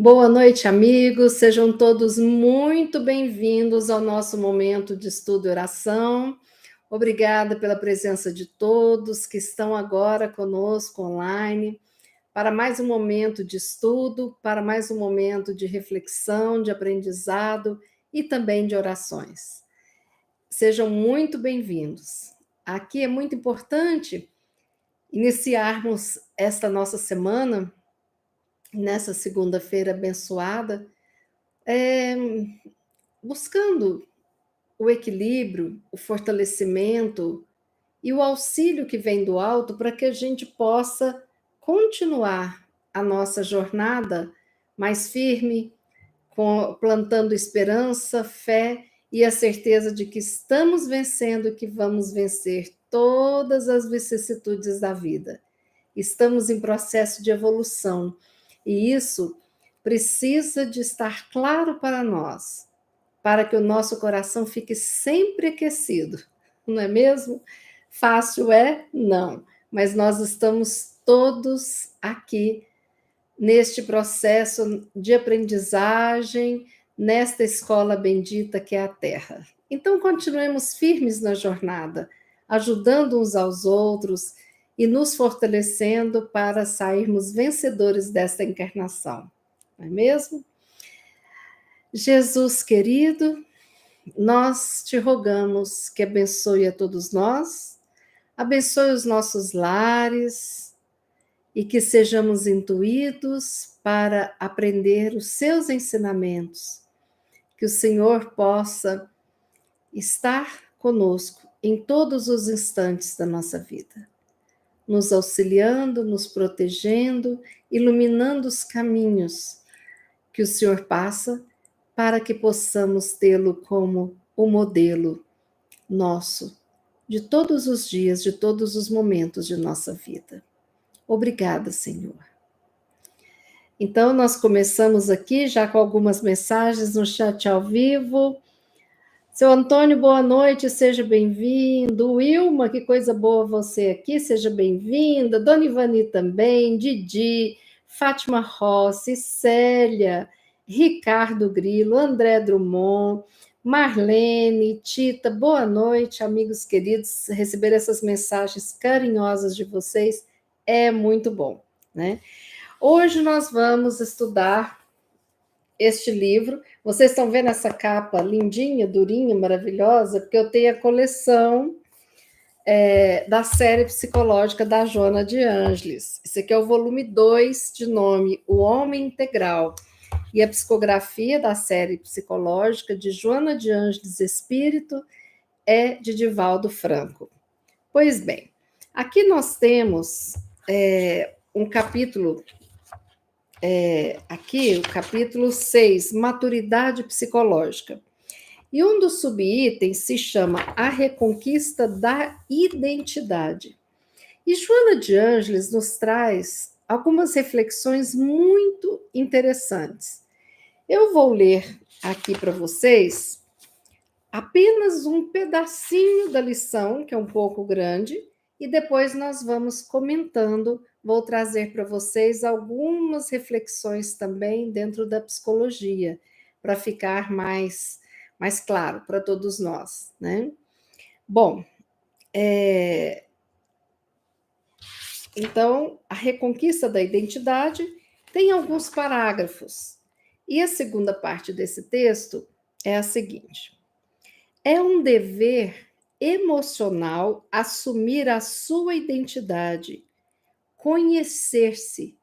Boa noite, amigos. Sejam todos muito bem-vindos ao nosso momento de estudo e oração. Obrigada pela presença de todos que estão agora conosco online para mais um momento de estudo, para mais um momento de reflexão, de aprendizado e também de orações. Sejam muito bem-vindos. Aqui é muito importante iniciarmos esta nossa semana, nessa segunda-feira abençoada, é, buscando o equilíbrio, o fortalecimento e o auxílio que vem do alto para que a gente possa continuar a nossa jornada mais firme, plantando esperança, fé e a certeza de que estamos vencendo e que vamos vencer todas as vicissitudes da vida. Estamos em processo de evolução e isso precisa de estar claro para nós, para que o nosso coração fique sempre aquecido, não é mesmo? Fácil é? Não, mas nós estamos todos aqui neste processo de aprendizagem, nesta escola bendita que é a Terra. Então, continuemos firmes na jornada, ajudando uns aos outros e nos fortalecendo para sairmos vencedores desta encarnação, não é mesmo? Jesus querido, nós te rogamos que abençoe a todos nós, abençoe os nossos lares e que sejamos intuídos para aprender os seus ensinamentos, que o Senhor possa estar conosco em todos os instantes da nossa vida, nos auxiliando, nos protegendo, iluminando os caminhos que o Senhor passa para que possamos tê-lo como o modelo nosso de todos os dias, de todos os momentos de nossa vida. Obrigada, Senhor. Então, nós começamos aqui já com algumas mensagens no chat ao vivo. Seu Antônio, boa noite, seja bem-vindo. Wilma, que coisa boa você aqui, seja bem-vinda. Dona Ivani também, Didi, Fátima Rossi, Célia, Ricardo Grilo, André Drummond, Marlene, Tita, boa noite, amigos queridos. Receber essas mensagens carinhosas de vocês é muito bom, né? Hoje nós vamos estudar este livro. Vocês estão vendo essa capa lindinha, durinha, maravilhosa? Porque eu tenho a coleção da série psicológica da Joana de Ângeles. Esse aqui é o volume 2, de nome O Homem Integral. E a psicografia da série psicológica de Joana de Ângeles Espírito é de Divaldo Franco. Pois bem, aqui nós temos um capítulo, aqui o capítulo 6, Maturidade Psicológica. E um dos subitens se chama A Reconquista da Identidade. E Joana de Ângeles nos traz algumas reflexões muito interessantes. Eu vou ler aqui para vocês apenas um pedacinho da lição, que é um pouco grande, e depois nós vamos comentando. Vou trazer para vocês algumas reflexões também dentro da psicologia, para ficar mais claro para todos nós, né? Bom, então, a reconquista da identidade tem alguns parágrafos. E a segunda parte desse texto é a seguinte: é um dever emocional assumir a sua identidade, conhecer-se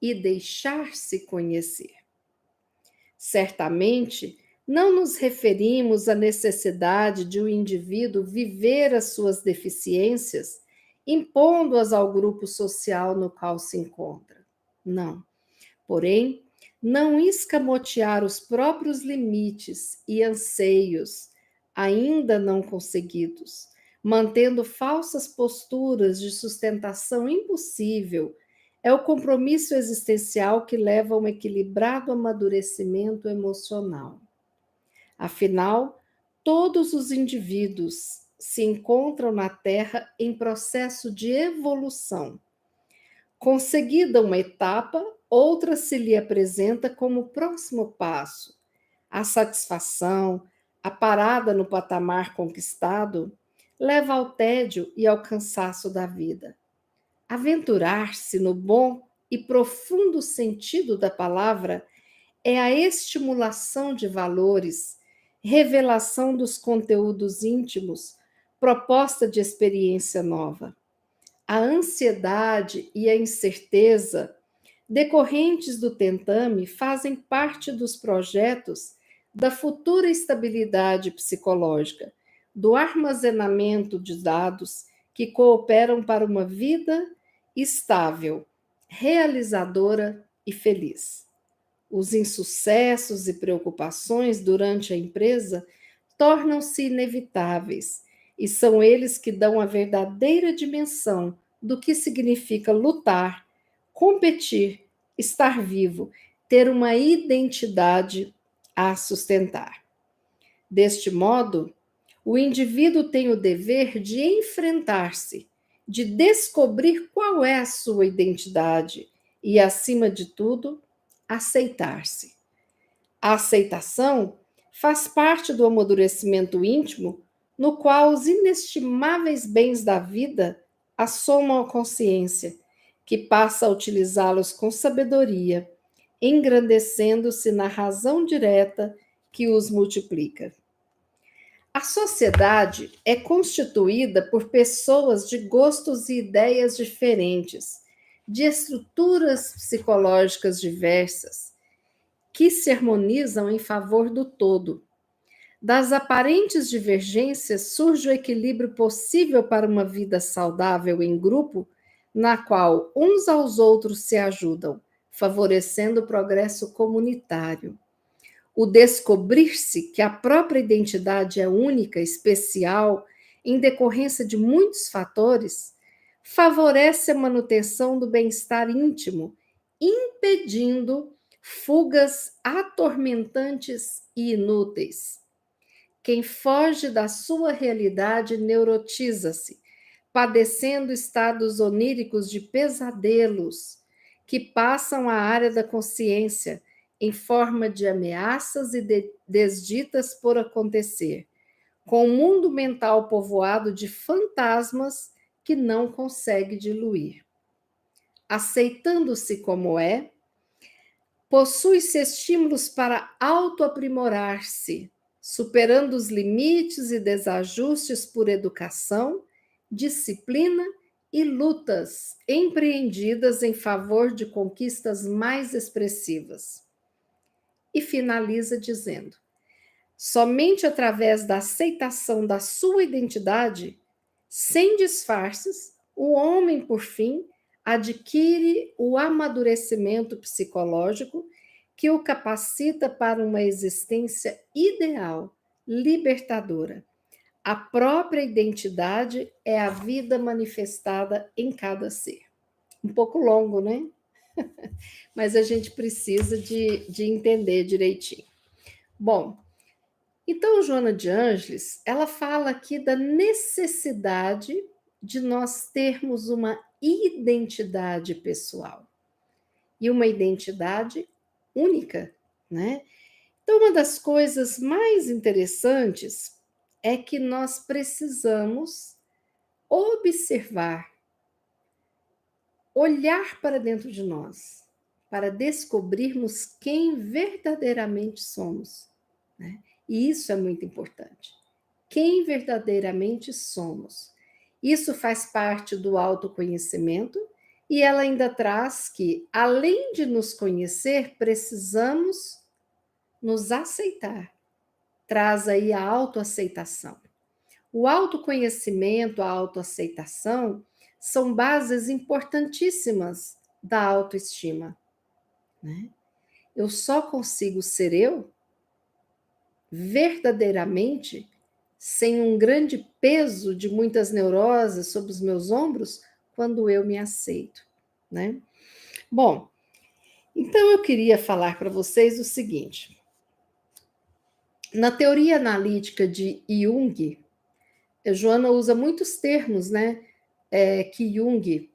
e deixar-se conhecer. Certamente, não nos referimos à necessidade de o indivíduo viver as suas deficiências, impondo-as ao grupo social no qual se encontra. Não. Porém, não escamotear os próprios limites e anseios ainda não conseguidos, mantendo falsas posturas de sustentação impossível, é o compromisso existencial que leva a um equilibrado amadurecimento emocional. Afinal, todos os indivíduos se encontram na Terra em processo de evolução. Conseguida uma etapa, outra se lhe apresenta como próximo passo. A satisfação, a parada no patamar conquistado, leva ao tédio e ao cansaço da vida. Aventurar-se no bom e profundo sentido da palavra é a estimulação de valores, revelação dos conteúdos íntimos, proposta de experiência nova. A ansiedade e a incerteza decorrentes do tentame fazem parte dos projetos da futura estabilidade psicológica, do armazenamento de dados que cooperam para uma vida estável, realizadora e feliz. Os insucessos e preocupações durante a empresa tornam-se inevitáveis e são eles que dão a verdadeira dimensão do que significa lutar, competir, estar vivo, ter uma identidade a sustentar. Deste modo, o indivíduo tem o dever de enfrentar-se, de descobrir qual é a sua identidade e, acima de tudo, aceitar-se. A aceitação faz parte do amadurecimento íntimo, no qual os inestimáveis bens da vida assomam a consciência, que passa a utilizá-los com sabedoria, engrandecendo-se na razão direta que os multiplica. A sociedade é constituída por pessoas de gostos e ideias diferentes, de estruturas psicológicas diversas, que se harmonizam em favor do todo. Das aparentes divergências surge o equilíbrio possível para uma vida saudável em grupo, na qual uns aos outros se ajudam, favorecendo o progresso comunitário. O descobrir-se que a própria identidade é única, especial, em decorrência de muitos fatores, favorece a manutenção do bem-estar íntimo, impedindo fugas atormentantes e inúteis. Quem foge da sua realidade neurotiza-se, padecendo estados oníricos de pesadelos que passam à área da consciência em forma de ameaças e desditas por acontecer, com um mundo mental povoado de fantasmas que não consegue diluir. Aceitando-se como é, possui-se estímulos para autoaprimorar-se, superando os limites e desajustes por educação, disciplina e lutas empreendidas em favor de conquistas mais expressivas. E finaliza dizendo: somente através da aceitação da sua identidade, sem disfarces, o homem, por fim, adquire o amadurecimento psicológico que o capacita para uma existência ideal, libertadora. A própria identidade é a vida manifestada em cada ser. Um pouco longo, né? Mas a gente precisa de entender direitinho. Bom, então Joana de Ângeles, ela fala aqui da necessidade de nós termos uma identidade pessoal e uma identidade única, né? Então, uma das coisas mais interessantes é que nós precisamos observar, olhar para dentro de nós, para descobrirmos quem verdadeiramente somos, né? E isso é muito importante. Quem verdadeiramente somos. Isso faz parte do autoconhecimento e ela ainda traz que, além de nos conhecer, precisamos nos aceitar. Traz aí a autoaceitação. O autoconhecimento, a autoaceitação são bases importantíssimas da autoestima, né? Eu só consigo ser eu verdadeiramente sem um grande peso de muitas neuroses sobre os meus ombros quando eu me aceito, né? Bom, então eu queria falar para vocês o seguinte: na teoria analítica de Jung, a Joana usa muitos termos, né, que Jung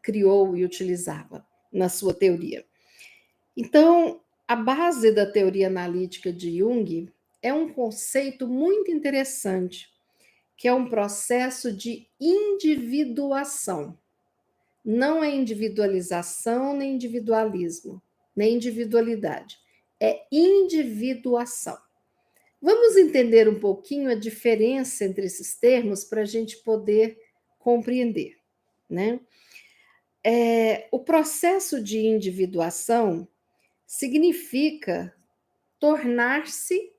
criou e utilizava. na sua teoria. Então, a base da teoria analítica de Jung é um conceito muito interessante, que é um processo de individuação. Não é individualização, nem individualismo, nem individualidade. É individuação. Vamos entender um pouquinho a diferença entre esses termos para a gente poder compreender, né? O processo de individuação significa tornar-se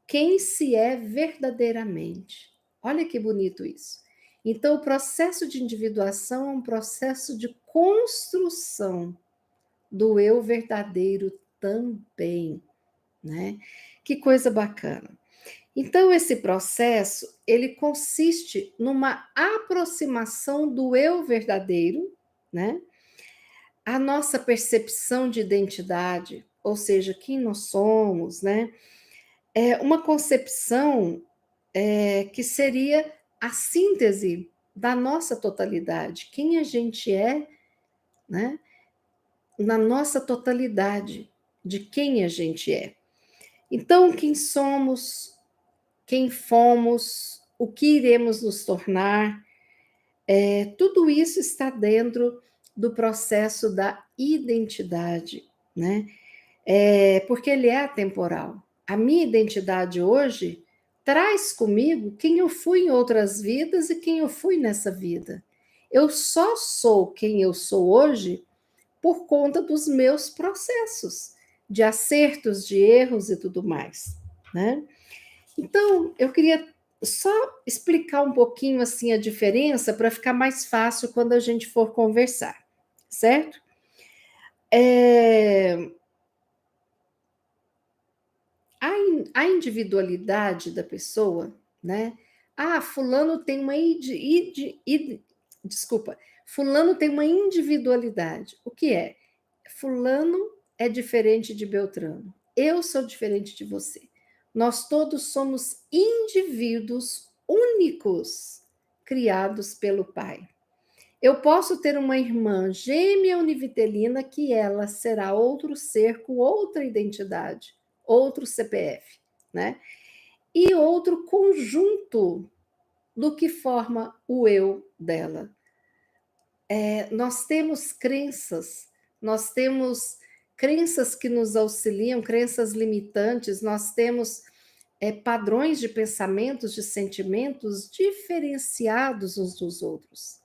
quem se é verdadeiramente. Olha que bonito isso. Então, o processo de individuação é um processo de construção do eu verdadeiro também, né? Que coisa bacana. Então, esse processo, ele consiste numa aproximação do eu verdadeiro, né? A nossa percepção de identidade, ou seja, quem nós somos, né? É uma concepção que seria a síntese da nossa totalidade, quem a gente é, né? Na nossa totalidade, de quem a gente é. Então, quem somos, quem fomos, o que iremos nos tornar, tudo isso está dentro do processo da identidade, né? Porque ele é atemporal. A minha identidade hoje traz comigo quem eu fui em outras vidas e quem eu fui nessa vida. Eu só sou quem eu sou hoje por conta dos meus processos de acertos, de erros e tudo mais, né? Então, eu queria só explicar um pouquinho assim a diferença para ficar mais fácil quando a gente for conversar, certo? A individualidade da pessoa, né? Fulano tem uma desculpa, fulano tem uma individualidade. O que é? Fulano é diferente de Beltrano. Eu sou diferente de você. Nós todos somos indivíduos únicos criados pelo Pai. Eu posso ter uma irmã gêmea univitelina que ela será outro ser com outra identidade, outro CPF, né? E outro conjunto do que forma o eu dela. Nós temos crenças que nos auxiliam, crenças limitantes, nós temos padrões de pensamentos, de sentimentos diferenciados uns dos outros,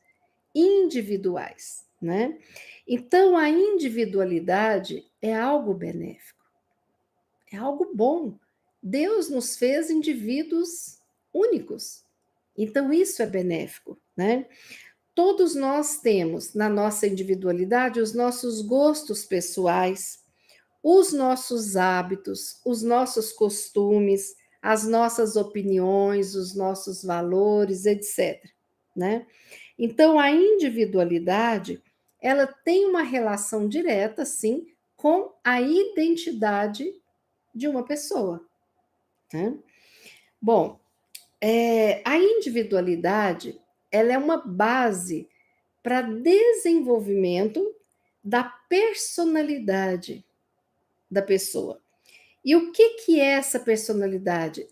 individuais, né? Então, a individualidade é algo benéfico, é algo bom. Deus nos fez indivíduos únicos, então isso é benéfico, né? Todos nós temos na nossa individualidade os nossos gostos pessoais, os nossos hábitos, os nossos costumes, as nossas opiniões, os nossos valores, etc, né? Então a individualidade, ela tem uma relação direta, sim, com a identidade de uma pessoa, né? Bom, a individualidade, ela é uma base para desenvolvimento da personalidade da pessoa. E o que é essa personalidade?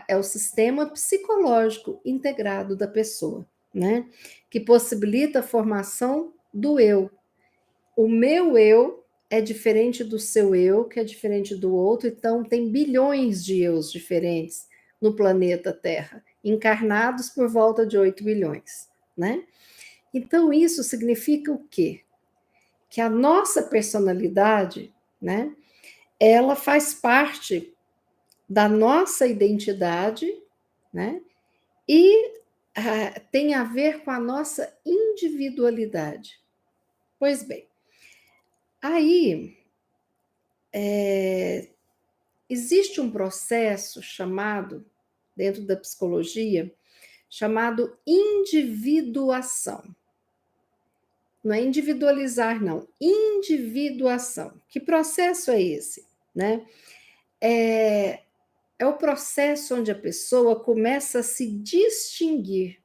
É o sistema psicológico integrado da pessoa, né? Que possibilita a formação do eu. O meu eu é diferente do seu eu, que é diferente do outro, então tem bilhões de eus diferentes no planeta Terra, encarnados por volta de 8 bilhões, né? Então isso significa o quê? Que a nossa personalidade, né, ela faz parte da nossa identidade, né, e tem a ver com a nossa individualidade. Pois bem, aí existe um processo chamado, dentro da psicologia, chamado individuação. Não é individualizar, não. Individuação. Que processo é esse? Né? É o processo onde a pessoa começa a se distinguir,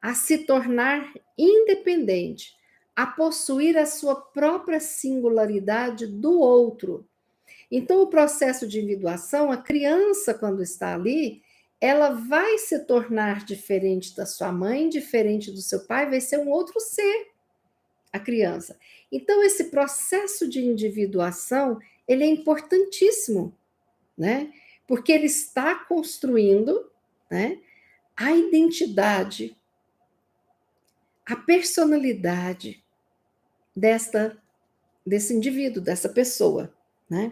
a se tornar independente, a possuir a sua própria singularidade do outro. Então, o processo de individuação, a criança, quando está ali, ela vai se tornar diferente da sua mãe, diferente do seu pai, vai ser um outro ser, a criança. Então, esse processo de individuação, ele é importantíssimo, né? Porque ele está construindo, né, a identidade, a personalidade desse indivíduo, dessa pessoa, né?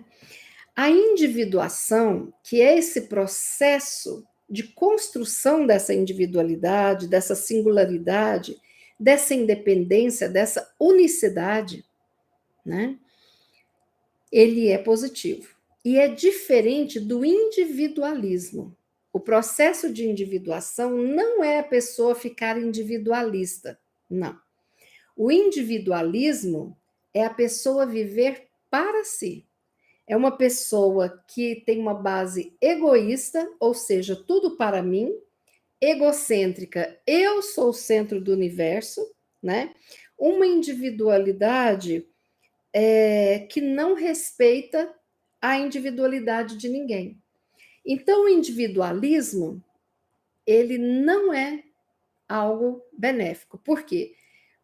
A individuação, que é esse processo de construção dessa individualidade, dessa singularidade, dessa independência, dessa unicidade, né? Ele é positivo. E é diferente do individualismo. O processo de individuação não é a pessoa ficar individualista, não. O individualismo é a pessoa viver para si. É uma pessoa que tem uma base egoísta, ou seja, tudo para mim, egocêntrica, eu sou o centro do universo, né? Uma individualidade que não respeita a individualidade de ninguém. Então, o individualismo, ele não é algo benéfico. Por quê?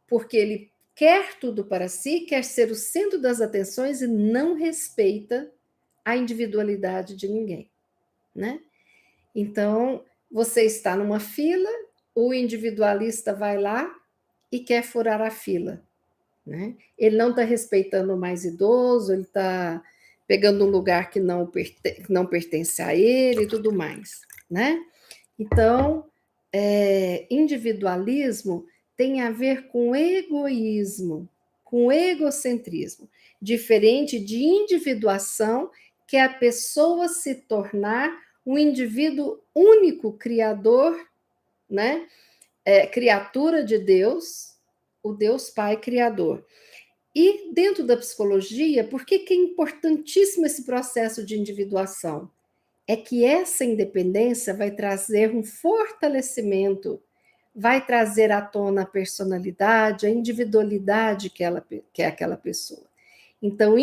Porque ele quer tudo para si, quer ser o centro das atenções e não respeita a individualidade de ninguém, né? Então, você está numa fila, o individualista vai lá e quer furar a fila, né? Ele não está respeitando o mais idoso, ele está pegando um lugar que não pertence a ele e tudo mais, né? Então, individualismo tem a ver com egoísmo, com egocentrismo, diferente de individuação, que é a pessoa se tornar um indivíduo único, criador, né? Criatura de Deus, o Deus Pai Criador. E dentro da psicologia, por que é importantíssimo esse processo de individuação? É que essa independência vai trazer um fortalecimento, vai trazer à tona a personalidade, a individualidade que é aquela pessoa. Então,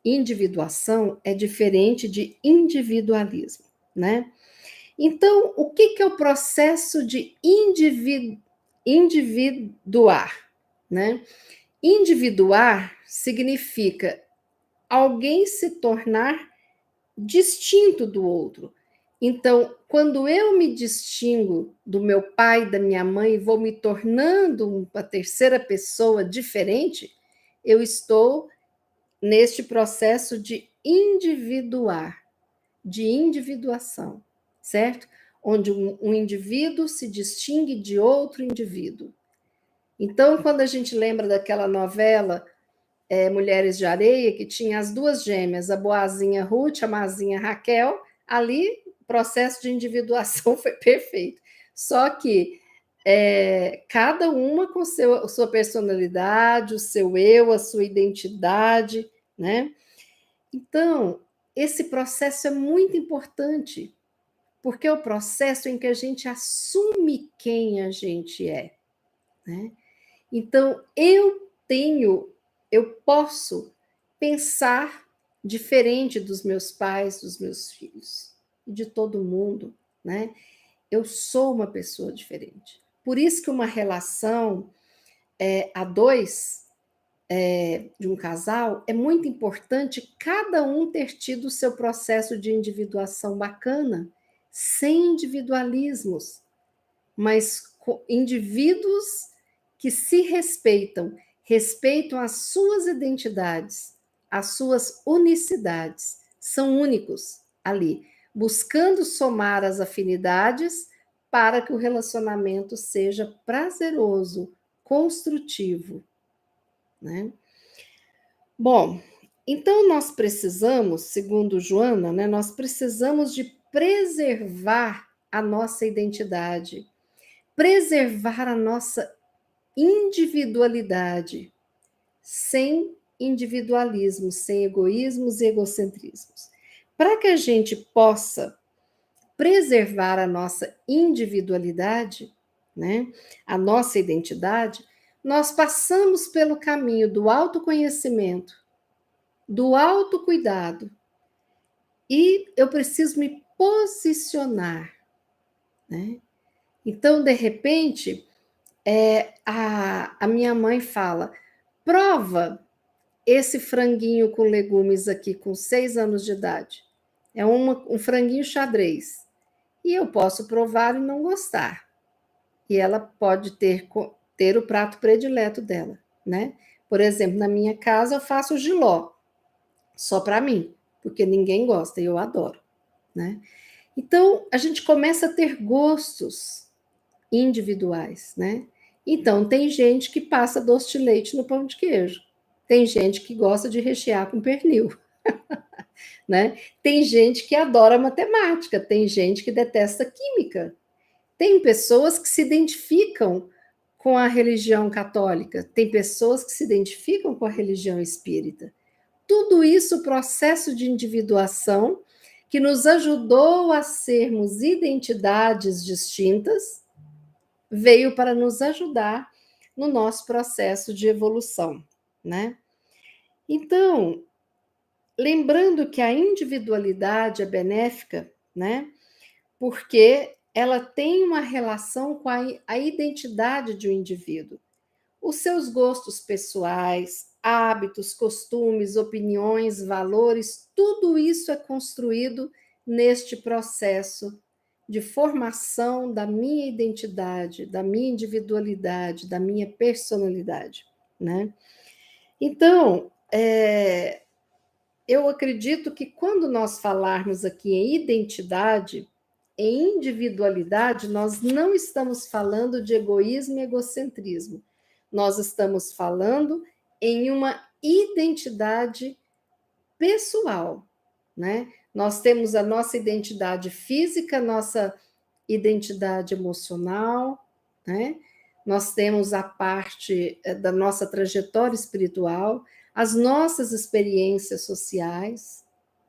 individuação é diferente de individualismo, né? Então, o que é o processo de individuar, né? Individuar significa alguém se tornar distinto do outro. Então, quando eu me distingo do meu pai, da minha mãe, e vou me tornando uma terceira pessoa diferente, eu estou neste processo de individuar, de individuação, certo? Onde um indivíduo se distingue de outro indivíduo. Então, quando a gente lembra daquela novela Mulheres de Areia, que tinha as duas gêmeas, a boazinha Ruth, a mazinha Raquel, ali o processo de individuação foi perfeito. Só que cada uma com sua personalidade, o seu eu, a sua identidade, né? Então, esse processo é muito importante, porque é o processo em que a gente assume quem a gente é, né? Então, eu posso pensar diferente dos meus pais, dos meus filhos, de todo mundo, né? Eu sou uma pessoa diferente. Por isso que uma relação a dois, de um casal, é muito importante cada um ter tido o seu processo de individuação bacana, sem individualismos, mas indivíduos que se respeitam, respeitam as suas identidades, as suas unicidades, são únicos ali, buscando somar as afinidades para que o relacionamento seja prazeroso, construtivo, né? Bom, então nós precisamos, segundo Joana, né, nós precisamos de preservar a nossa identidade, preservar a nossa individualidade, sem individualismo, sem egoísmos e egocentrismos. Para que a gente possa preservar a nossa individualidade, né, a nossa identidade, nós passamos pelo caminho do autoconhecimento, do autocuidado, e eu preciso me posicionar, né? Então, de repente, a minha mãe fala: prova esse franguinho com legumes aqui, com 6 anos de idade. É um franguinho xadrez. E eu posso provar e não gostar. E ela pode ter o prato predileto dela, né? Por exemplo, na minha casa eu faço jiló, só para mim, porque ninguém gosta e eu adoro, né? Então, a gente começa a ter gostos individuais, né? Então, tem gente que passa doce de leite no pão de queijo. Tem gente que gosta de rechear com pernil, né? Tem gente que adora matemática, tem gente que detesta química. Tem pessoas que se identificam com a religião católica, tem pessoas que se identificam com a religião espírita. Tudo isso, processo de individuação que nos ajudou a sermos identidades distintas, veio para nos ajudar no nosso processo de evolução, né? Então, lembrando que a individualidade é benéfica, né? Porque ela tem uma relação com a identidade de um indivíduo. Os seus gostos pessoais, hábitos, costumes, opiniões, valores, tudo isso é construído neste processo de formação da minha identidade, da minha individualidade, da minha personalidade, né? Então, eu acredito que quando nós falarmos aqui em identidade, em individualidade, nós não estamos falando de egoísmo e egocentrismo. Nós estamos falando em uma identidade pessoal, né? Nós temos a nossa identidade física, nossa identidade emocional, né? Nós temos a parte da nossa trajetória espiritual, as nossas experiências sociais,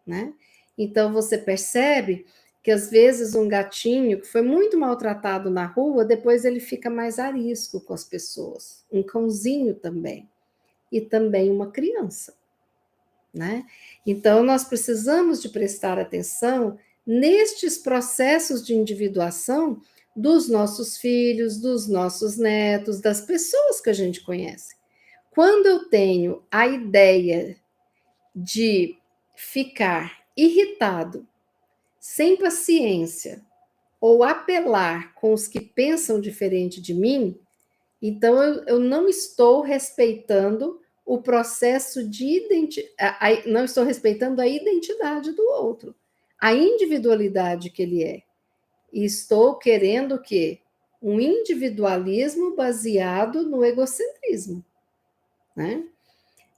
né? Então você percebe que às vezes um gatinho que foi muito maltratado na rua, depois ele fica mais arisco com as pessoas. Um cãozinho também. E também uma criança, né? Então nós precisamos de prestar atenção nestes processos de individuação dos nossos filhos, dos nossos netos, das pessoas que a gente conhece. Quando eu tenho a ideia de ficar irritado, sem paciência, ou apelar com os que pensam diferente de mim, então eu não estou respeitando o processo de identidade, não estou respeitando a identidade do outro, a individualidade que ele é. E estou querendo o quê? Um individualismo baseado no egocentrismo, né?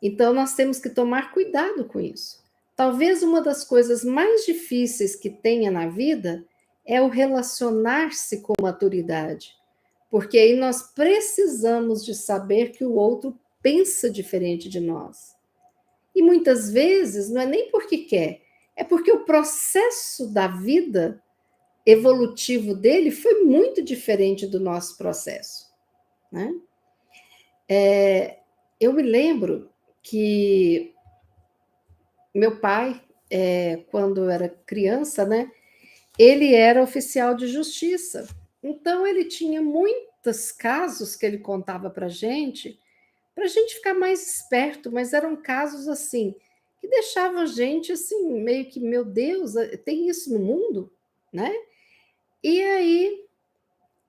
Então, nós temos que tomar cuidado com isso. Talvez uma das coisas mais difíceis que tenha na vida é o relacionar-se com maturidade, porque aí nós precisamos de saber que o outro pensa diferente de nós. E muitas vezes não é nem porque quer, é porque o processo da vida evolutivo dele foi muito diferente do nosso processo, né? Eu me lembro que meu pai, quando eu era criança, né, ele era oficial de justiça. Então, ele tinha muitos casos que ele contava para a gente ficar mais esperto, mas eram casos assim que deixavam a gente assim meio que, meu Deus, tem isso no mundo, né? E aí,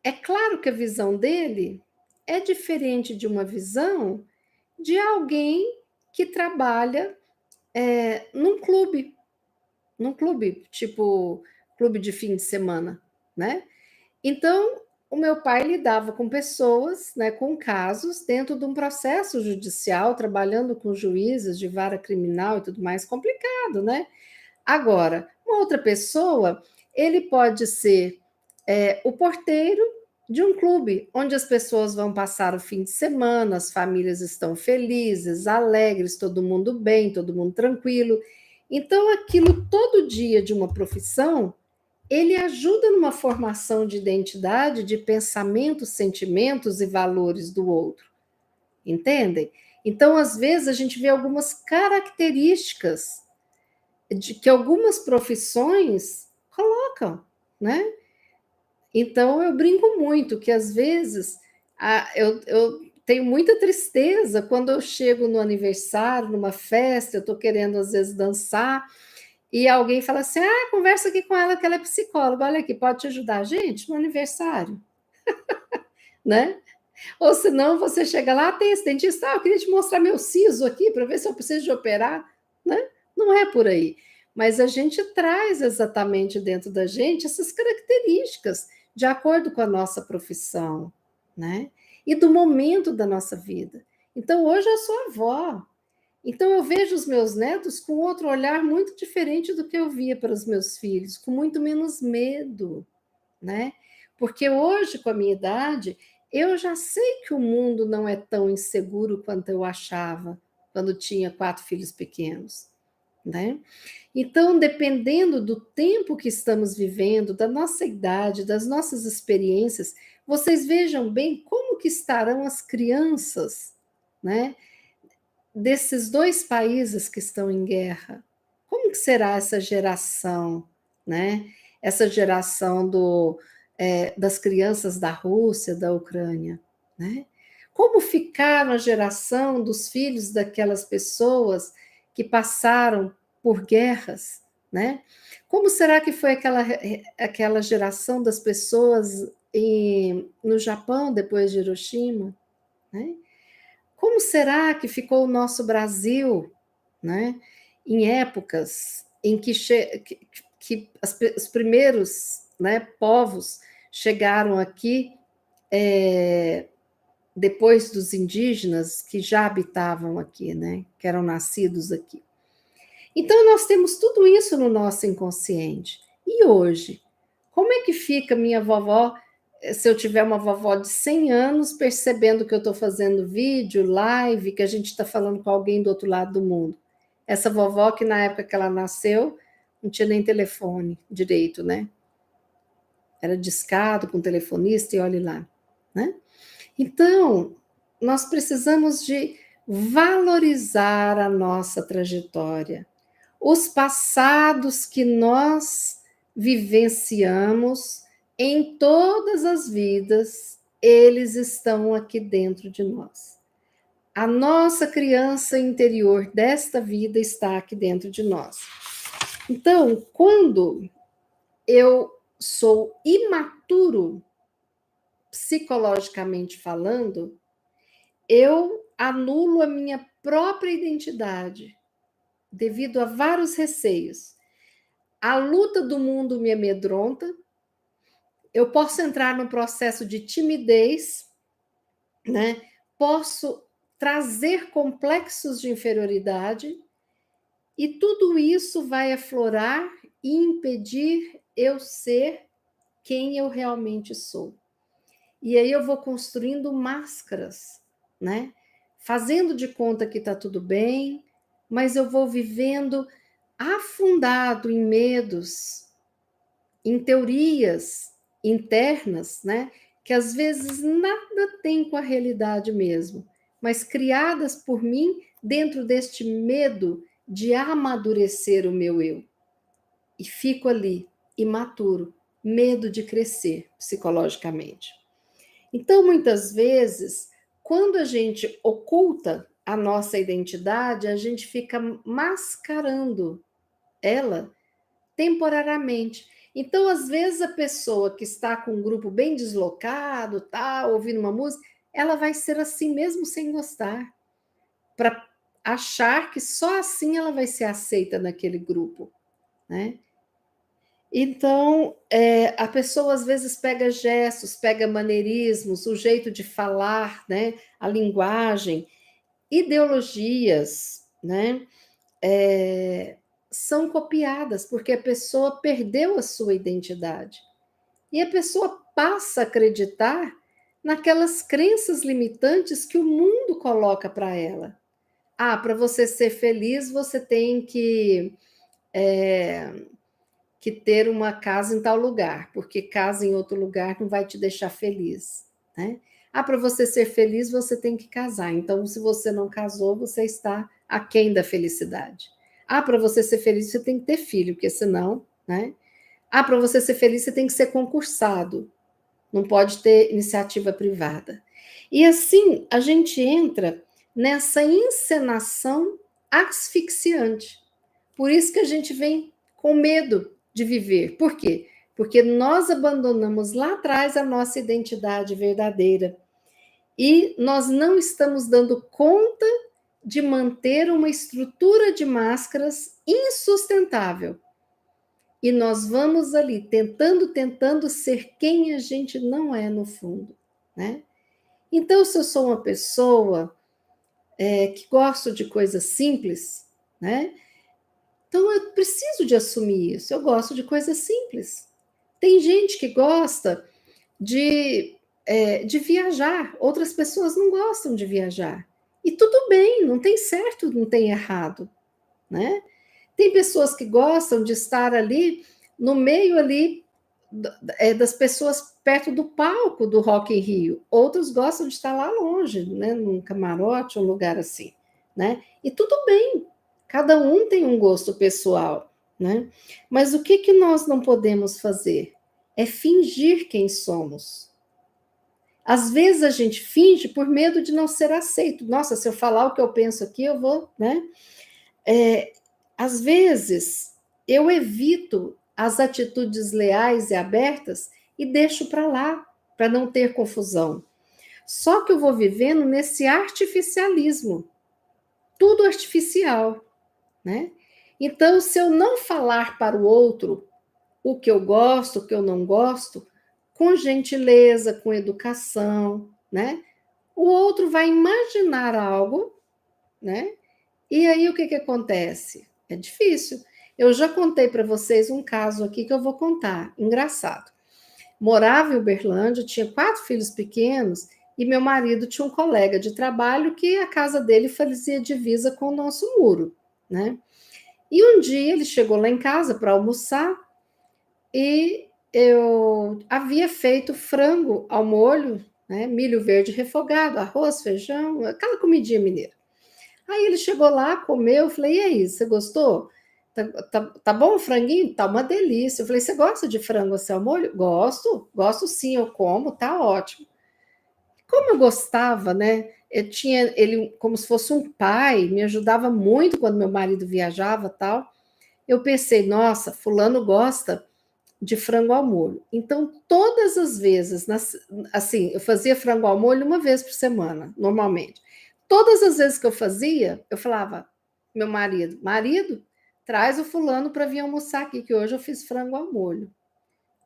é claro que a visão dele é diferente de uma visão de alguém que trabalha num clube, tipo clube de fim de semana, né? Então, o meu pai lidava com pessoas, né, com casos dentro de um processo judicial, trabalhando com juízes de vara criminal e tudo mais complicado, né? Agora, uma outra pessoa, ele pode ser o porteiro de um clube, onde as pessoas vão passar o fim de semana, as famílias estão felizes, alegres, todo mundo bem, todo mundo tranquilo. Então, aquilo todo dia de uma profissão, ele ajuda numa formação de identidade, de pensamentos, sentimentos e valores do outro, entendem? Então, às vezes, a gente vê algumas características de que algumas profissões colocam, né? Então, eu brinco muito que, às vezes, eu tenho muita tristeza quando eu chego no aniversário, numa festa, eu estou querendo, às vezes, dançar, e alguém fala assim, conversa aqui com ela que ela é psicóloga, olha aqui, pode te ajudar. Gente, no aniversário, né? Ou senão você chega lá, tem esse dentista, eu queria te mostrar meu siso aqui para ver se eu preciso de operar, né? Não é por aí. Mas a gente traz exatamente dentro da gente essas características de acordo com a nossa profissão, né? E do momento da nossa vida. Então, hoje eu sou avó. Então, eu vejo os meus netos com outro olhar muito diferente do que eu via para os meus filhos, com muito menos medo, né? Porque hoje, com a minha idade, eu já sei que o mundo não é tão inseguro quanto eu achava quando tinha 4 filhos pequenos, né? Então, dependendo do tempo que estamos vivendo, da nossa idade, das nossas experiências, vocês vejam bem como que estarão as crianças, né, desses 2 países que estão em guerra. Como que será essa geração, né? Essa geração das crianças da Rússia, da Ucrânia, né? Como ficaram a geração dos filhos daquelas pessoas que passaram por guerras, né? Como será que foi aquela geração das pessoas no Japão depois de Hiroshima, né? Como será que ficou o nosso Brasil, né? Em épocas em que os primeiros, né, povos chegaram aqui depois dos indígenas que já habitavam aqui, né? Que eram nascidos aqui. Então, nós temos tudo isso no nosso inconsciente. E hoje? Como é que fica minha vovó, se eu tiver uma vovó de 100 anos, percebendo que eu estou fazendo vídeo, live, que a gente está falando com alguém do outro lado do mundo? Essa vovó que na época que ela nasceu, não tinha nem telefone direito, né? Era discado com telefonista e olhe lá, né? Então, nós precisamos de valorizar a nossa trajetória. Os passados que nós vivenciamos em todas as vidas, eles estão aqui dentro de nós. A nossa criança interior desta vida está aqui dentro de nós. Então, quando eu sou imaturo, psicologicamente falando, eu anulo a minha própria identidade devido a vários receios. A luta do mundo me amedronta, eu posso entrar num processo de timidez, né? Posso trazer complexos de inferioridade, e tudo isso vai aflorar e impedir eu ser quem eu realmente sou. E aí eu vou construindo máscaras, né? Fazendo de conta que está tudo bem, mas eu vou vivendo afundado em medos, em teorias internas, né? Que às vezes nada tem com a realidade mesmo, mas criadas por mim dentro deste medo de amadurecer o meu eu. E fico ali, imaturo, medo de crescer psicologicamente. Então, muitas vezes, quando a gente oculta a nossa identidade, a gente fica mascarando ela temporariamente. Então, às vezes, a pessoa que está com um grupo bem deslocado, tá, ouvindo uma música, ela vai ser assim mesmo sem gostar, para achar que só assim ela vai ser aceita naquele grupo, né? Então, a pessoa às vezes pega gestos, pega maneirismos, o jeito de falar, né? A linguagem, ideologias, né? São copiadas, porque a pessoa perdeu a sua identidade. E a pessoa passa a acreditar naquelas crenças limitantes que o mundo coloca para ela. Para você ser feliz, você tem que ter uma casa em tal lugar, porque casa em outro lugar não vai te deixar feliz, né? Ah, para você ser feliz, você tem que casar. Então, se você não casou, você está aquém da felicidade. Ah, para você ser feliz, você tem que ter filho, porque senão, né? Ah, para você ser feliz, você tem que ser concursado. Não pode ter iniciativa privada. E assim, a gente entra nessa encenação asfixiante. Por isso que a gente vem com medo de viver. Por quê? Porque nós abandonamos lá atrás a nossa identidade verdadeira. E nós não estamos dando conta de manter uma estrutura de máscaras insustentável. E nós vamos ali tentando ser quem a gente não é no fundo, né? Então, se eu sou uma pessoa que gosto de coisas simples, né? Então eu preciso de assumir isso. Eu gosto de coisas simples. Tem gente que gosta de viajar, outras pessoas não gostam de viajar. E tudo bem, não tem certo, não tem errado, né? Tem pessoas que gostam de estar ali no meio ali das pessoas perto do palco do Rock in Rio. Outros gostam de estar lá longe, né, num camarote, um lugar assim, né? E tudo bem, cada um tem um gosto pessoal, né? Mas o que nós não podemos fazer é fingir quem somos. Às vezes a gente finge por medo de não ser aceito. Nossa, se eu falar o que eu penso aqui, eu vou, né? Às vezes eu evito as atitudes leais e abertas e deixo para lá, para não ter confusão. Só que eu vou vivendo nesse artificialismo, tudo artificial, né? Então, se eu não falar para o outro o que eu gosto, o que eu não gosto, com gentileza, com educação, né? O outro vai imaginar algo, né? E aí o que acontece? É difícil. Eu já contei para vocês um caso aqui que eu vou contar, engraçado. Morava em Uberlândia, tinha 4 filhos pequenos e meu marido tinha um colega de trabalho que a casa dele fazia divisa com o nosso muro, né? E um dia ele chegou lá em casa para almoçar e eu havia feito frango ao molho, né? Milho verde refogado, arroz, feijão, aquela comidinha mineira. Aí ele chegou lá, comeu, eu falei, e aí, você gostou? Tá bom o franguinho? Tá uma delícia. Eu falei, você gosta de frango assim ao molho? Gosto sim, eu como, tá ótimo. Como eu gostava, né? Eu tinha ele como se fosse um pai, me ajudava muito quando meu marido viajava tal. Eu pensei, nossa, fulano gosta de frango ao molho. Então, todas as vezes, assim, eu fazia frango ao molho uma vez por semana, normalmente. Todas as vezes que eu fazia, eu falava, meu marido, traz o fulano para vir almoçar aqui, que hoje eu fiz frango ao molho.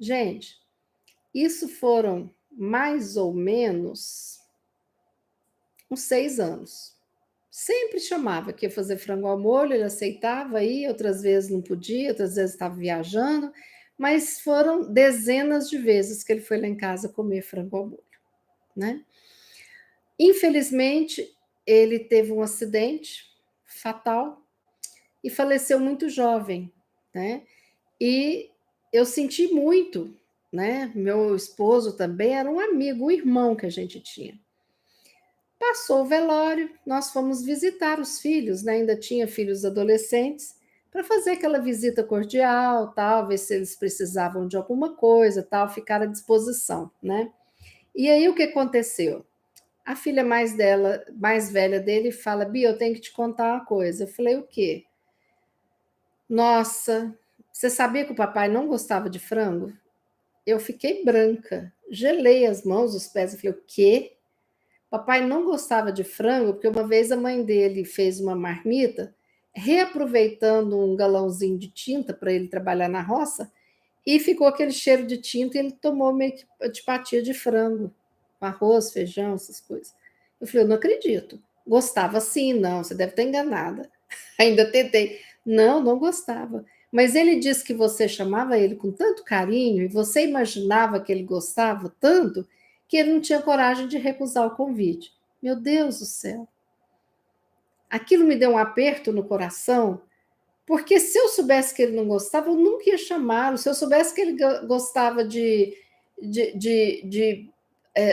Gente, isso foram mais ou menos uns 6 anos. Sempre chamava que ia fazer frango ao molho, ele aceitava aí, outras vezes não podia, outras vezes estava viajando, mas foram dezenas de vezes que ele foi lá em casa comer frango ao molho, né? Infelizmente, ele teve um acidente fatal e faleceu muito jovem, né? E eu senti muito, né? Meu esposo também era um amigo, um irmão que a gente tinha. Passou o velório, nós fomos visitar os filhos, né? Ainda tinha filhos adolescentes, para fazer aquela visita cordial, tal, ver se eles precisavam de alguma coisa, tal, ficar à disposição, né? E aí o que aconteceu? A filha mais velha dele fala: Bia, eu tenho que te contar uma coisa. Eu falei: o quê? Nossa, você sabia que o papai não gostava de frango? Eu fiquei branca, gelei as mãos, os pés, eu falei: o quê? Papai não gostava de frango, porque uma vez a mãe dele fez uma marmita, reaproveitando um galãozinho de tinta para ele trabalhar na roça, e ficou aquele cheiro de tinta e ele tomou meio que antipatia de frango, com arroz, feijão, essas coisas. Eu falei, eu não acredito. Gostava sim, não, você deve estar enganada. Ainda tentei. Não, não gostava. Mas ele disse que você chamava ele com tanto carinho e você imaginava que ele gostava tanto que ele não tinha coragem de recusar o convite. Meu Deus do céu. Aquilo me deu um aperto no coração, porque se eu soubesse que ele não gostava, eu nunca ia chamá-lo. Se eu soubesse que ele gostava de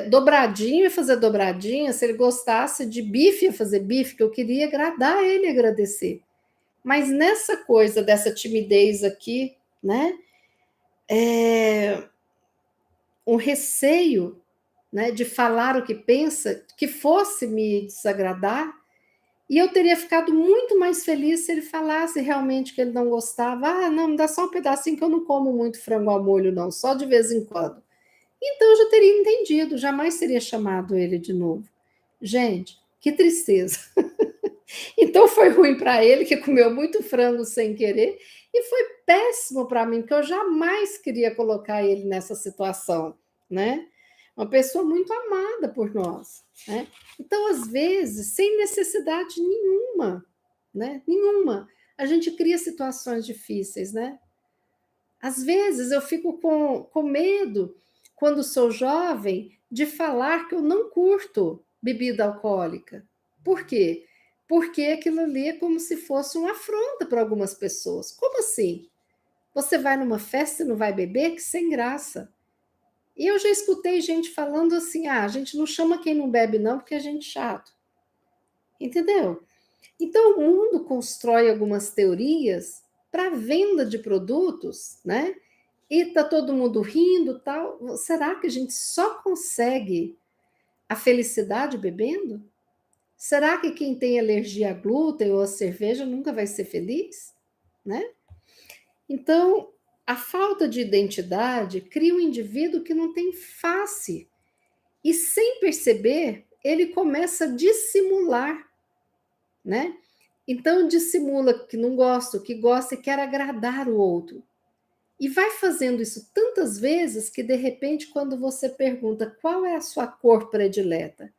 dobradinho, ia fazer dobradinha, se ele gostasse de bife, ia fazer bife, que eu queria agradar ele e agradecer. Mas nessa coisa dessa timidez aqui, né? Um receio, né, de falar o que pensa, que fosse me desagradar, e eu teria ficado muito mais feliz se ele falasse realmente que ele não gostava. Ah, não, me dá só um pedacinho que eu não como muito frango ao molho, não, só de vez em quando. Então eu já teria entendido, jamais teria chamado ele de novo. Gente, que tristeza. Então foi ruim para ele, que comeu muito frango sem querer, e foi péssimo para mim, porque eu jamais queria colocar ele nessa situação, né? Uma pessoa muito amada por nós, né? Então, às vezes, sem necessidade nenhuma, né? Nenhuma, a gente cria situações difíceis, né? Às vezes eu fico com medo, quando sou jovem, de falar que eu não curto bebida alcoólica. Por quê? Porque aquilo ali é como se fosse uma afronta para algumas pessoas. Como assim? Você vai numa festa e não vai beber? Que sem graça. E eu já escutei gente falando assim: ah, a gente não chama quem não bebe, não, porque a gente é chato. Entendeu? Então, o mundo constrói algumas teorias para venda de produtos, né? E tá todo mundo rindo, tal. Será que a gente só consegue a felicidade bebendo? Será que quem tem alergia a glúten ou a cerveja nunca vai ser feliz, né? Então, a falta de identidade cria um indivíduo que não tem face e, sem perceber, ele começa a dissimular, né? Então, dissimula que não gosta, que gosta e quer agradar o outro. E vai fazendo isso tantas vezes que, de repente, quando você pergunta qual é a sua cor predileta,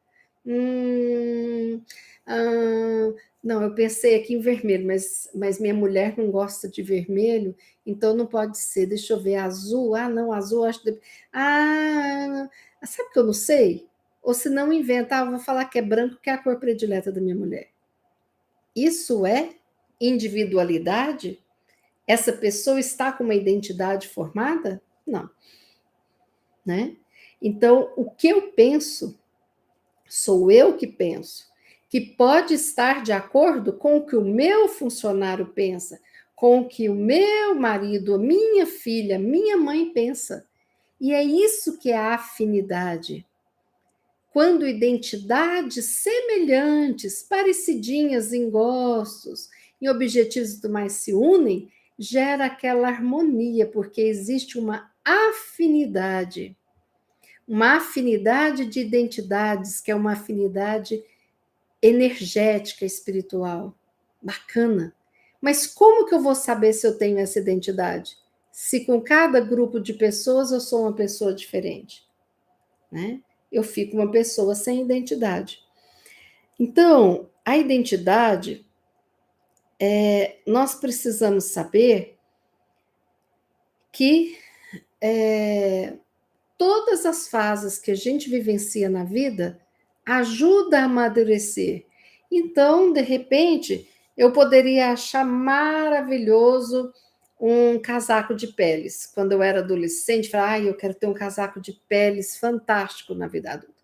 ah, não, eu pensei aqui em vermelho, mas minha mulher não gosta de vermelho, então não pode ser. Deixa eu ver, azul. Ah, não, azul acho. Ah, sabe que eu não sei? Ou se não inventa, eu vou falar que é branco, que é a cor predileta da minha mulher. Isso é individualidade? Essa pessoa está com uma identidade formada? Não, né? Então, o que eu penso, sou eu que penso, que pode estar de acordo com o que o meu funcionário pensa, com o que o meu marido, a minha filha, minha mãe pensa. E é isso que é a afinidade. Quando identidades semelhantes, parecidinhas em gostos, em objetivos e tudo mais se unem, gera aquela harmonia, porque existe uma afinidade de identidades, que é uma afinidade energética, espiritual. Bacana. Mas como que eu vou saber se eu tenho essa identidade? Se com cada grupo de pessoas eu sou uma pessoa diferente, né? Eu fico uma pessoa sem identidade. Então, a identidade, nós precisamos saber que todas as fases que a gente vivencia na vida ajuda a amadurecer. Então, de repente, eu poderia achar maravilhoso um casaco de peles. Quando eu era adolescente, falava, eu quero ter um casaco de peles fantástico na vida adulta.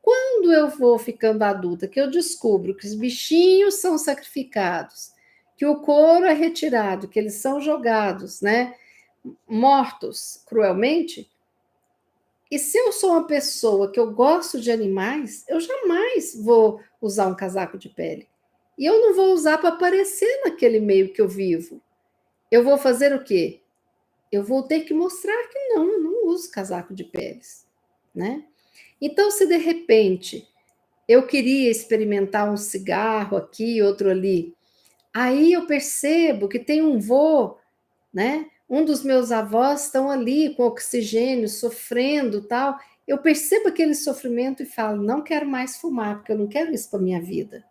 Quando eu vou ficando adulta, que eu descubro que os bichinhos são sacrificados, que o couro é retirado, que eles são jogados, né, mortos cruelmente, e se eu sou uma pessoa que eu gosto de animais, eu jamais vou usar um casaco de pele. E eu não vou usar para aparecer naquele meio que eu vivo. Eu vou fazer o quê? Eu vou ter que mostrar que não, eu não uso casaco de peles, né? Então, se de repente eu queria experimentar um cigarro aqui, outro ali, aí eu percebo que tem um vô, né? Um dos meus avós estão ali com oxigênio, sofrendo, tal. Eu percebo aquele sofrimento e falo, não quero mais fumar, porque eu não quero isso para minha vida.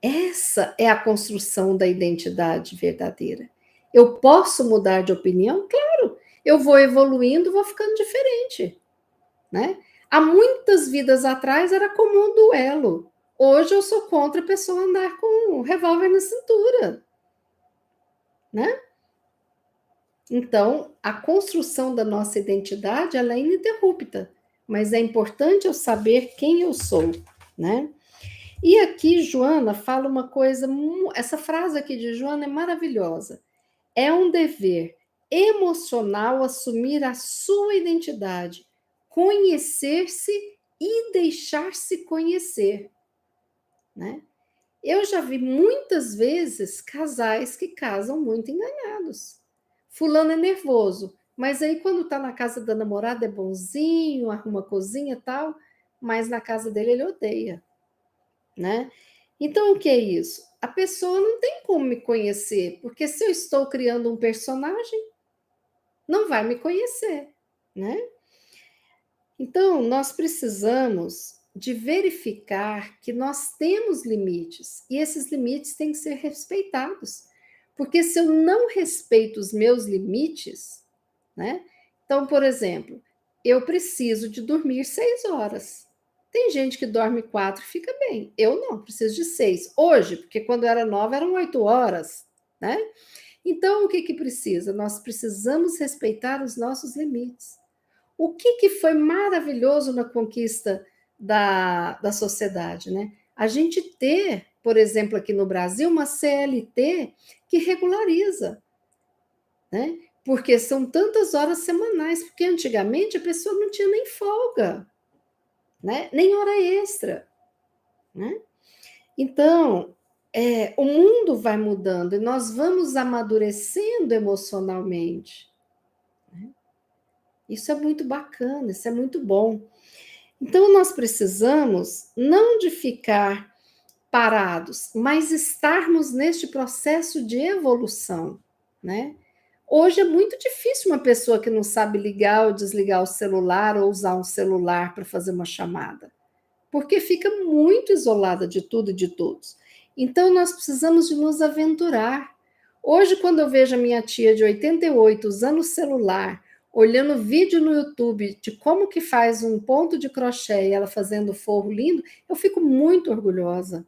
Essa é a construção da identidade verdadeira. Eu posso mudar de opinião? Claro. Eu vou evoluindo, vou ficando diferente, né? Há muitas vidas atrás era comum duelo. Hoje eu sou contra a pessoa andar com um revólver na cintura, né? Então, a construção da nossa identidade ela é ininterrupta. mas é importante eu saber quem eu sou, né? E aqui Joana fala uma coisa, essa frase aqui de Joana é maravilhosa. É um dever emocional assumir a sua identidade, conhecer-se e deixar-se conhecer, né? Eu já vi muitas vezes casais que casam muito enganados. Fulano é nervoso, mas aí quando está na casa da namorada é bonzinho, arruma a cozinha e tal, mas na casa dele ele odeia, né? Então o que é isso? A pessoa não tem como me conhecer, porque se eu estou criando um personagem, não vai me conhecer, né? Então, nós precisamos de verificar que nós temos limites e esses limites têm que ser respeitados. Porque se eu não respeito os meus limites, né? Então, por exemplo, eu preciso de dormir 6 horas. Tem gente que dorme 4 e fica bem. Eu não, preciso de 6. Hoje, porque quando eu era nova eram 8 horas, né? Então, o que que precisa? Nós precisamos respeitar os nossos limites. O que foi maravilhoso na conquista da sociedade, né? A gente ter, por exemplo, aqui no Brasil, uma CLT que regulariza, né? Porque são tantas horas semanais, porque antigamente a pessoa não tinha nem folga, né? Nem hora extra, né? Então, o mundo vai mudando e nós vamos amadurecendo emocionalmente. Isso é muito bacana, isso é muito bom. Então, nós precisamos não de ficar parados, mas estarmos neste processo de evolução, né? Hoje é muito difícil uma pessoa que não sabe ligar ou desligar o celular ou usar um celular para fazer uma chamada, porque fica muito isolada de tudo e de todos. Então, nós precisamos de nos aventurar. Hoje, quando eu vejo a minha tia de 88 usando o celular, olhando vídeo no YouTube de como que faz um ponto de crochê e ela fazendo forro lindo, eu fico muito orgulhosa,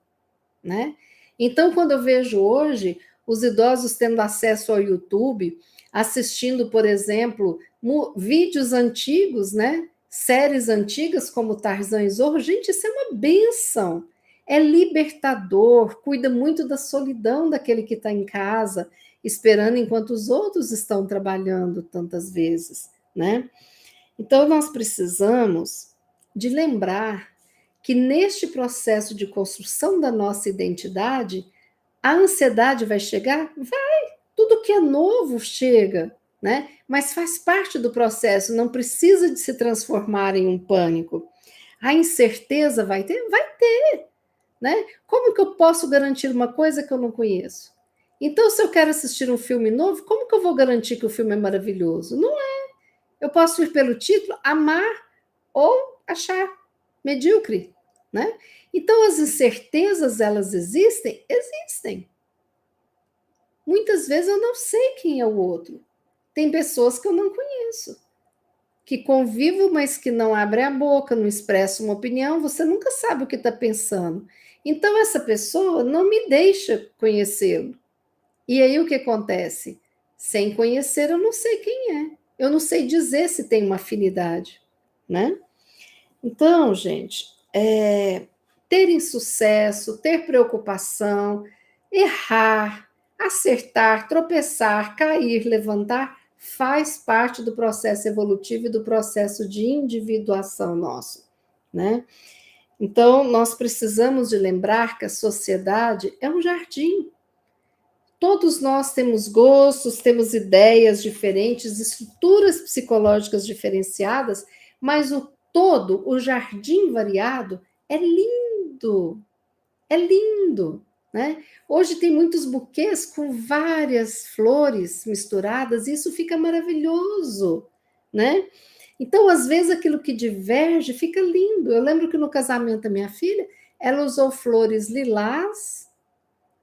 né? Então, quando eu vejo hoje os idosos tendo acesso ao YouTube, assistindo, por exemplo, vídeos antigos, né? Séries antigas como Tarzan e Zorro, gente, isso é uma benção. É libertador, cuida muito da solidão daquele que está em casa, esperando enquanto os outros estão trabalhando tantas vezes, né? Então, nós precisamos de lembrar que neste processo de construção da nossa identidade, a ansiedade vai chegar? Vai, tudo que é novo chega, né? Mas faz parte do processo, não precisa de se transformar em um pânico. A incerteza vai ter? Vai ter, né? Como que eu posso garantir uma coisa que eu não conheço? Então, se eu quero assistir um filme novo, como que eu vou garantir que o filme é maravilhoso? Não é. Eu posso ir pelo título, amar ou achar medíocre, né? Então, as incertezas, elas existem? Existem. Muitas vezes eu não sei quem é o outro. Tem pessoas que eu não conheço, que convivo, mas que não abrem a boca, não expressam uma opinião, você nunca sabe o que está pensando. Então, essa pessoa não me deixa conhecê-lo. E aí o que acontece? Sem conhecer, eu não sei quem é. Eu não sei dizer se tem uma afinidade, né? Então, gente, ter insucesso, ter preocupação, errar, acertar, tropeçar, cair, levantar, faz parte do processo evolutivo e do processo de individuação nosso, né? Então, nós precisamos de lembrar que a sociedade é um jardim. Todos nós temos gostos, temos ideias diferentes, estruturas psicológicas diferenciadas, mas o todo, o jardim variado, é lindo, é lindo, né? Hoje tem muitos buquês com várias flores misturadas, e isso fica maravilhoso, né? Então, às vezes, aquilo que diverge fica lindo. Eu lembro que no casamento da minha filha, ela usou flores lilás,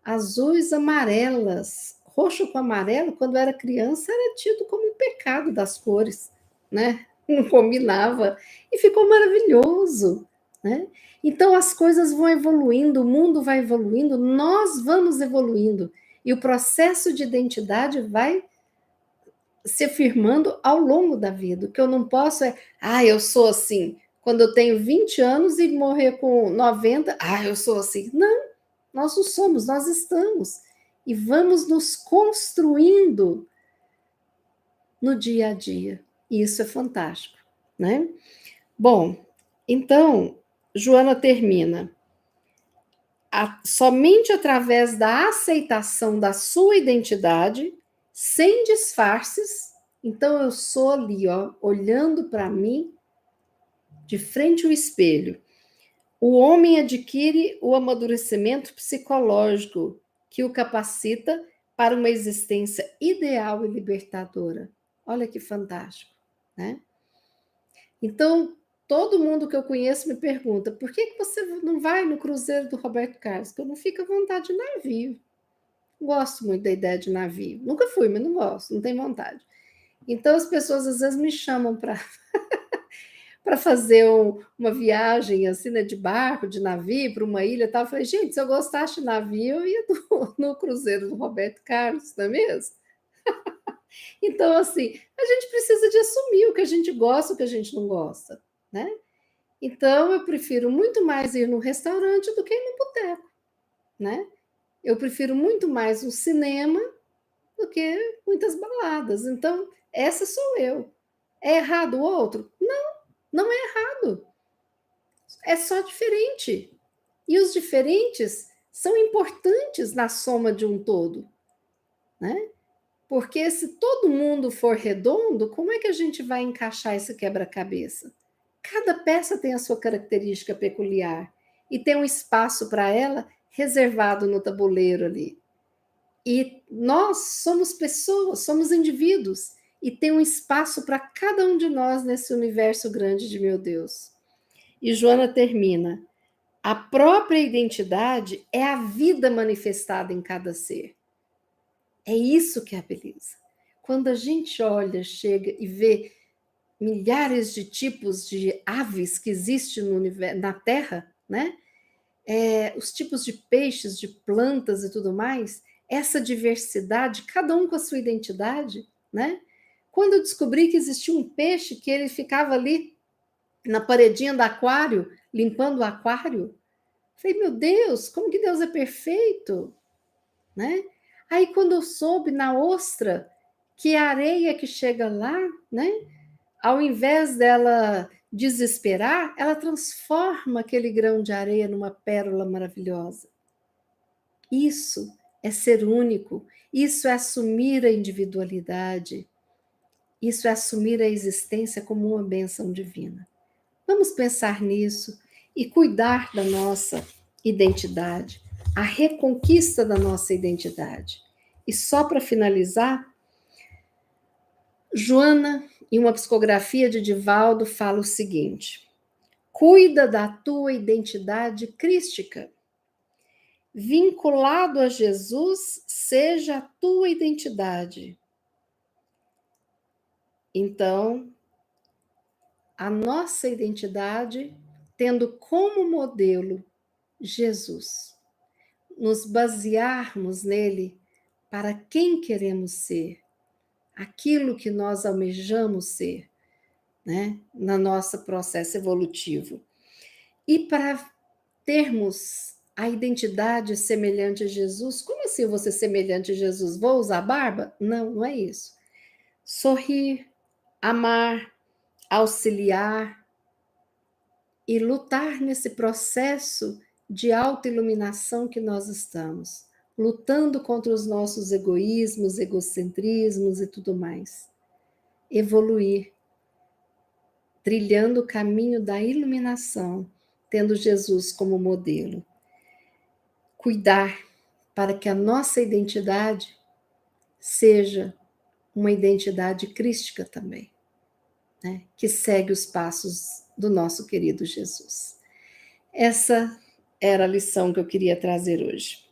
azuis, amarelas. Roxo com amarelo, quando era criança, era tido como um pecado das cores, né? Não combinava. E ficou maravilhoso, né? Então as coisas vão evoluindo, o mundo vai evoluindo, nós vamos evoluindo. E o processo de identidade vai se firmando ao longo da vida. O que eu não posso é, eu sou assim, quando eu tenho 20 anos e morrer com 90, eu sou assim. Não, nós não somos, nós estamos. E vamos nos construindo no dia a dia. E isso é fantástico, né? Bom, então, Joana termina. Somente através da aceitação da sua identidade, sem disfarces, então eu sou ali, ó, olhando para mim, de frente ao espelho. O homem adquire o amadurecimento psicológico que o capacita para uma existência ideal e libertadora. Olha que fantástico, né? Então, todo mundo que eu conheço me pergunta: por que você não vai no cruzeiro do Roberto Carlos? Porque eu não fico à vontade de navio. Não gosto muito da ideia de navio. Nunca fui, mas não gosto, não tenho vontade. Então, as pessoas às vezes me chamam para fazer uma viagem assim, né, de barco, de navio, para uma ilha e tal. Eu falei, gente, se eu gostasse de navio, eu ia no cruzeiro do Roberto Carlos, não é mesmo? Então, assim, a gente precisa de assumir o que a gente gosta, o que a gente não gosta, né? Então, eu prefiro muito mais ir no restaurante do que ir no boteco, né? Eu prefiro muito mais o cinema do que muitas baladas. Então, essa sou eu. É errado o outro? Não, não é errado. É só diferente. E os diferentes são importantes na soma de um todo, né? Porque se todo mundo for redondo, como é que a gente vai encaixar esse quebra-cabeça? Cada peça tem a sua característica peculiar e tem um espaço para ela reservado no tabuleiro ali. E nós somos pessoas, somos indivíduos e tem um espaço para cada um de nós nesse universo grande de meu Deus. E Joana termina: a própria identidade é a vida manifestada em cada ser. É isso que é a beleza. Quando a gente olha, chega e vê milhares de tipos de aves que existem no universo, na Terra, né? Os tipos de peixes, de plantas e tudo mais, essa diversidade, cada um com a sua identidade, né? Quando eu descobri que existia um peixe que ele ficava ali na paredinha do aquário, limpando o aquário, falei, meu Deus, como que Deus é perfeito, né? Aí quando eu soube na ostra que a areia que chega lá, né? Ao invés dela desesperar, ela transforma aquele grão de areia numa pérola maravilhosa. Isso é ser único, isso é assumir a individualidade, isso é assumir a existência como uma bênção divina. Vamos pensar nisso e cuidar da nossa identidade, a reconquista da nossa identidade. E só para finalizar, Joana, em uma psicografia de Divaldo, fala o seguinte: cuida da tua identidade crística. Vinculado a Jesus, seja a tua identidade. Então, a nossa identidade, tendo como modelo Jesus, nos basearmos nele para quem queremos ser, aquilo que nós almejamos ser, né, no nosso processo evolutivo. E para termos a identidade semelhante a Jesus, como assim eu vou ser semelhante a Jesus? Vou usar barba? Não, não é isso. Sorrir, amar, auxiliar e lutar nesse processo de autoiluminação que nós estamos, lutando contra os nossos egoísmos, egocentrismos e tudo mais. Evoluir, trilhando o caminho da iluminação, tendo Jesus como modelo. Cuidar para que a nossa identidade seja uma identidade crística também, né? Que segue os passos do nosso querido Jesus. Essa era a lição que eu queria trazer hoje.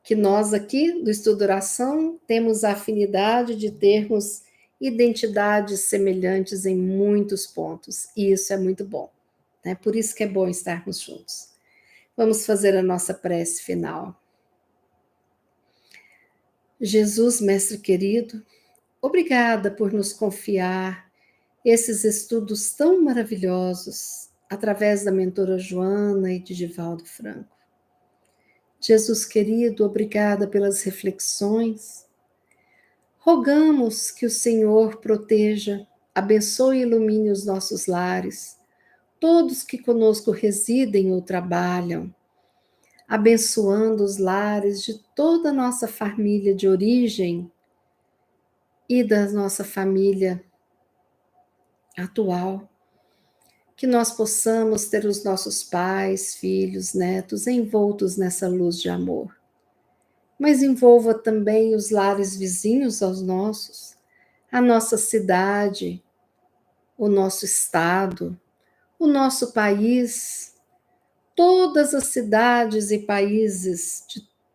Que nós aqui do Estudo Oração temos a afinidade de termos identidades semelhantes em muitos pontos, e isso é muito bom, né? Por isso que é bom estarmos juntos. Vamos fazer a nossa prece final. Jesus, Mestre querido, obrigada por nos confiar esses estudos tão maravilhosos, através da mentora Joana e de Divaldo Franco. Jesus querido, obrigada pelas reflexões. Rogamos que o Senhor proteja, abençoe e ilumine os nossos lares, todos que conosco residem ou trabalham, abençoando os lares de toda a nossa família de origem e da nossa família atual. Que nós possamos ter os nossos pais, filhos, netos envoltos nessa luz de amor. Mas envolva também os lares vizinhos aos nossos, a nossa cidade, o nosso estado, o nosso país, todas as cidades e países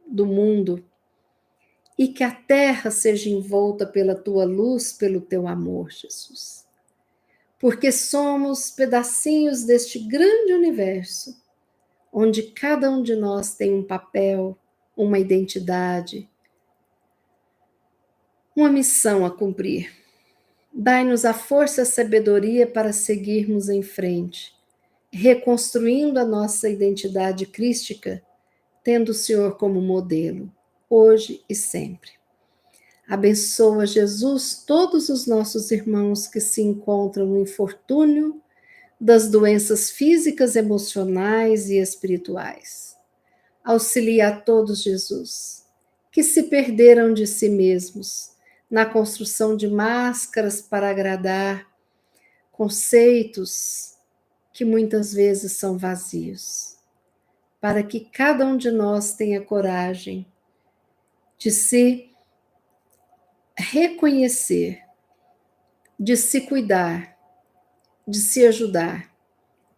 do mundo, e que a terra seja envolta pela tua luz, pelo teu amor, Jesus. Porque somos pedacinhos deste grande universo, onde cada um de nós tem um papel, uma identidade, uma missão a cumprir. Dai-nos a força e a sabedoria para seguirmos em frente, reconstruindo a nossa identidade crística, tendo o Senhor como modelo, hoje e sempre. Abençoa, Jesus, todos os nossos irmãos que se encontram no infortúnio das doenças físicas, emocionais e espirituais. Auxilia a todos, Jesus, que se perderam de si mesmos na construção de máscaras para agradar, conceitos que muitas vezes são vazios, para que cada um de nós tenha coragem de se reconhecer, de se cuidar, de se ajudar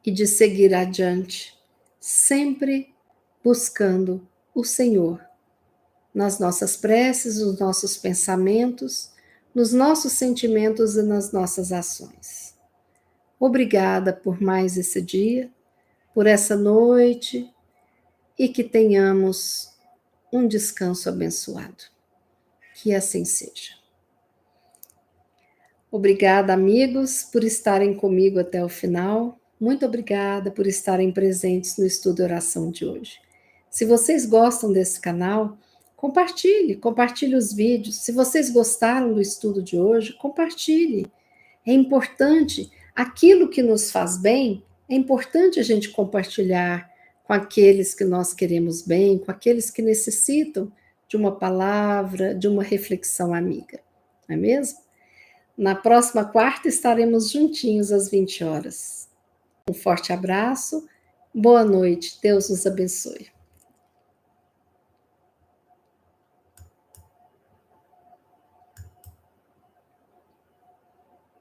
e de seguir adiante, sempre buscando o Senhor nas nossas preces, nos nossos pensamentos, nos nossos sentimentos e nas nossas ações. Obrigada por mais esse dia, por essa noite e que tenhamos um descanso abençoado. Que assim seja. Obrigada, amigos, por estarem comigo até o final. Muito obrigada por estarem presentes no estudo e oração de hoje. Se vocês gostam desse canal, compartilhe os vídeos. Se vocês gostaram do estudo de hoje, compartilhe. É importante, aquilo que nos faz bem, é importante a gente compartilhar com aqueles que nós queremos bem, com aqueles que necessitam de uma palavra, de uma reflexão amiga. Não é mesmo? Na próxima quarta estaremos juntinhos às 20 horas. Um forte abraço, boa noite, Deus nos abençoe.